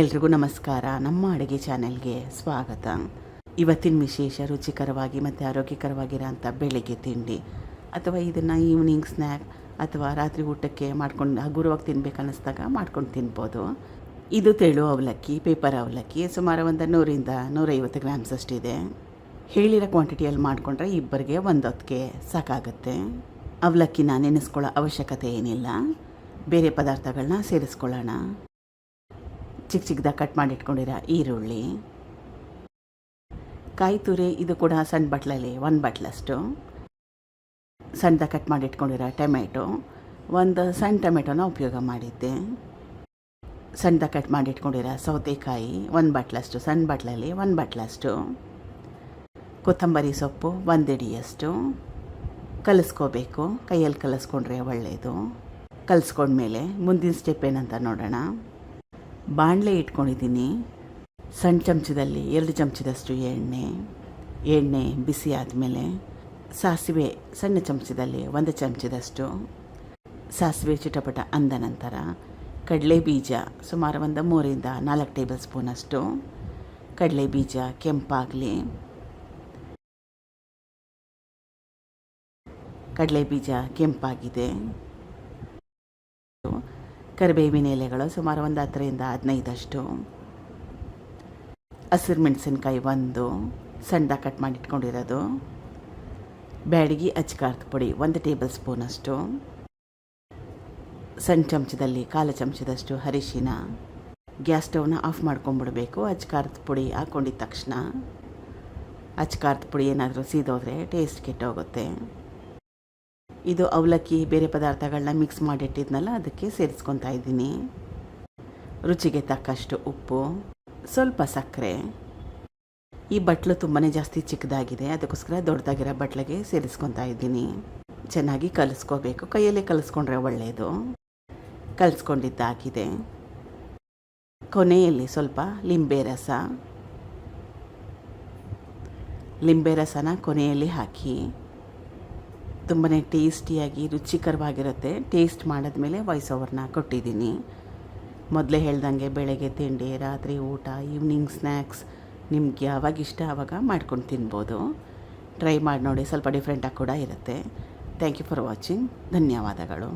ಎಲ್ರಿಗೂ ನಮಸ್ಕಾರ. ನಮ್ಮ ಅಡುಗೆ ಚಾನೆಲ್ಗೆ ಸ್ವಾಗತ. ಇವತ್ತಿನ ವಿಶೇಷ ರುಚಿಕರವಾಗಿ ಮತ್ತು ಆರೋಗ್ಯಕರವಾಗಿರೋ ಅಂಥ ಬೆಳಗ್ಗೆ ತಿಂಡಿ ಅಥವಾ ಇದನ್ನು ಈವ್ನಿಂಗ್ ಸ್ನ್ಯಾಕ್ ಅಥವಾ ರಾತ್ರಿ ಊಟಕ್ಕೆ ಮಾಡ್ಕೊಂಡು ಹಗುರವಾಗಿ ತಿನ್ಬೇಕು ಅನ್ನಿಸ್ದಾಗ ಮಾಡ್ಕೊಂಡು ತಿನ್ಬೋದು. ಇದು ತೆಳು ಅವಲಕ್ಕಿ, ಪೇಪರ್ ಅವಲಕ್ಕಿ. ಸುಮಾರು ಒಂದು 100-150 ಗ್ರಾಮ್ಸ್ ಅಷ್ಟಿದೆ. ಹೇಳಿರೋ ಕ್ವಾಂಟಿಟಿಯಲ್ಲಿ ಮಾಡಿಕೊಂಡ್ರೆ ಇಬ್ಬರಿಗೆ ಒಂದು ಹೊತ್ತಿಗೆ ಸಾಕಾಗುತ್ತೆ. ಅವಲಕ್ಕಿನ ನೆನೆಸ್ಕೊಳ್ಳೋ ಅವಶ್ಯಕತೆ ಏನಿಲ್ಲ. ಬೇರೆ ಪದಾರ್ಥಗಳನ್ನ ಸೇರಿಸ್ಕೊಳ್ಳೋಣ. ಚಿಕ್ಕ ಚಿಕ್ಕದಾಗಿ ಕಟ್ ಮಾಡಿ ಇಟ್ಕೊಂಡಿರೋ ಈರುಳ್ಳಿ, ಕಾಯಿ ತುರಿ, ಇದು ಕೂಡ ಸಣ್ಣ ಬಟ್ಲಲ್ಲಿ 1 ಬಟ್ಲಷ್ಟು. ಸಣ್ಣದಾಗಿ ಕಟ್ ಮಾಡಿ ಇಟ್ಕೊಂಡಿರೋ ಟೊಮೆಟೊ, ಒಂದು ಸಣ್ಣ ಟೊಮೆಟೊನ ಉಪಯೋಗ ಮಾಡಿದ್ದೆ. ಸಣ್ಣದಾಗಿ ಕಟ್ ಮಾಡಿ ಇಟ್ಕೊಂಡಿರೋ ಸೌತೆಕಾಯಿ 1 ಬಟ್ಲಷ್ಟು, ಸಣ್ಣ ಬಟ್ಲಲ್ಲಿ 1 ಬಟ್ಲಷ್ಟು. ಕೊತ್ತಂಬರಿ ಸೊಪ್ಪು 1 ಹಿಡಿಯಷ್ಟು. ಕಲಿಸ್ಕೋಬೇಕು, ಕೈಯಲ್ಲಿ ಕಲಿಸ್ಕೊಂಡ್ರೆ ಒಳ್ಳೆಯದು. ಕಲಿಸ್ಕೊಂಡ್ಮೇಲೆ ಮುಂದಿನ ಸ್ಟೆಪ್ ಏನಂತ ನೋಡೋಣ. ಬಾಣಲೆ ಇಟ್ಕೊಂಡಿದ್ದೀನಿ. ಸಣ್ಣ ಚಮಚದಲ್ಲಿ 2 ಚಮಚದಷ್ಟು ಎಣ್ಣೆ ಬಿಸಿ ಆದಮೇಲೆ ಸಾಸಿವೆ ಸಣ್ಣ ಚಮಚದಲ್ಲಿ 1 ಚಮಚದಷ್ಟು. ಸಾಸಿವೆ ಚಿಟಪಟ ಅಂದ ನಂತರ ಕಡಲೆ ಬೀಜ ಸುಮಾರು ಒಂದು 3-4 ಟೇಬಲ್ ಸ್ಪೂನಷ್ಟು. ಕಡಲೆ ಬೀಜ ಕೆಂಪಾಗಲಿ. ಕಡಲೆ ಬೀಜ ಕೆಂಪಾಗಿದೆ. ಕರಿಬೇವಿನ ಎಲೆಗಳು ಸುಮಾರು ಒಂದು 10-15 ಹಸಿರು ಮೆಣಸಿನ್ಕಾಯಿ 1 ಸಣ್ಣದಾಗಿ ಕಟ್ ಮಾಡಿ ಇಟ್ಕೊಂಡಿರೋದು. ಬ್ಯಾಡಗಿ ಅಚ್ಕಾರದ ಪುಡಿ 1 ಟೇಬಲ್ ಸ್ಪೂನಷ್ಟು. ಸಣ್ಣ ಚಮಚದಲ್ಲಿ 1/4 ಚಮಚದಷ್ಟು ಅರಿಶಿನ. ಗ್ಯಾಸ್ ಸ್ಟವ್ನ ಆಫ್ ಮಾಡ್ಕೊಂಬಿಡಬೇಕು. ಅಚ್ಕಾರದ ಪುಡಿ ಹಾಕ್ಕೊಂಡಿದ್ದ ತಕ್ಷಣ. ಅಚ್ಕಾರದ ಪುಡಿ ಏನಾದರೂ ಸೀದೋದ್ರೆ ಟೇಸ್ಟ್ ಕೆಟ್ಟೋಗುತ್ತೆ. ಇದು ಅವಲಕ್ಕಿ ಬೇರೆ ಪದಾರ್ಥಗಳನ್ನ ಮಿಕ್ಸ್ ಮಾಡಿಟ್ಟಿದ್ನಲ್ಲ, ಅದಕ್ಕೆ ಸೇರಿಸ್ಕೊತಾ ಇದ್ದೀನಿ. ರುಚಿಗೆ ತಕ್ಕಷ್ಟು ಉಪ್ಪು, ಸ್ವಲ್ಪ ಸಕ್ಕರೆ. ಈ ಬಟ್ಲು ತುಂಬಾ ಜಾಸ್ತಿ ಚಿಕ್ಕದಾಗಿದೆ, ಅದಕ್ಕೋಸ್ಕರ ದೊಡ್ಡದಾಗಿರೋ ಬಟ್ಲಿಗೆ ಸೇರಿಸ್ಕೊತಾ ಇದ್ದೀನಿ. ಚೆನ್ನಾಗಿ ಕಲಿಸ್ಕೋಬೇಕು. ಕೈಯಲ್ಲೇ ಕಲಿಸ್ಕೊಂಡ್ರೆ ಒಳ್ಳೆಯದು. ಕಲಿಸ್ಕೊಂಡಿದ್ದಾಗಿದೆ. ಕೊನೆಯಲ್ಲಿ ಸ್ವಲ್ಪ ಲಿಂಬೆ ರಸನ ಕೊನೆಯಲ್ಲಿ ಹಾಕಿ. ತುಂಬಾ ಟೇಸ್ಟಿಯಾಗಿ ರುಚಿಕರವಾಗಿರುತ್ತೆ. ಟೇಸ್ಟ್ ಮಾಡಿದ್ಮೇಲೆ ವಾಯ್ಸ್ ಓವರ್ನ ಕೊಟ್ಟಿದ್ದೀನಿ. ಮೊದಲೇ ಹೇಳ್ದಂಗೆ ಬೆಳಗ್ಗೆ ತಿಂಡಿ, ರಾತ್ರಿ ಊಟ, ಈವ್ನಿಂಗ್ ಸ್ನ್ಯಾಕ್ಸ್ ನಿಮ್ಗೆ ಯಾವಾಗ ಇಷ್ಟ ಆವಾಗ ಮಾಡ್ಕೊಂಡು ತಿನ್ಬೋದು. ಟ್ರೈ ಮಾಡಿ ನೋಡಿ, ಸ್ವಲ್ಪ ಡಿಫ್ರೆಂಟಾಗಿ ಕೂಡ ಇರುತ್ತೆ. Thank you for watching. ಧನ್ಯವಾದಗಳು.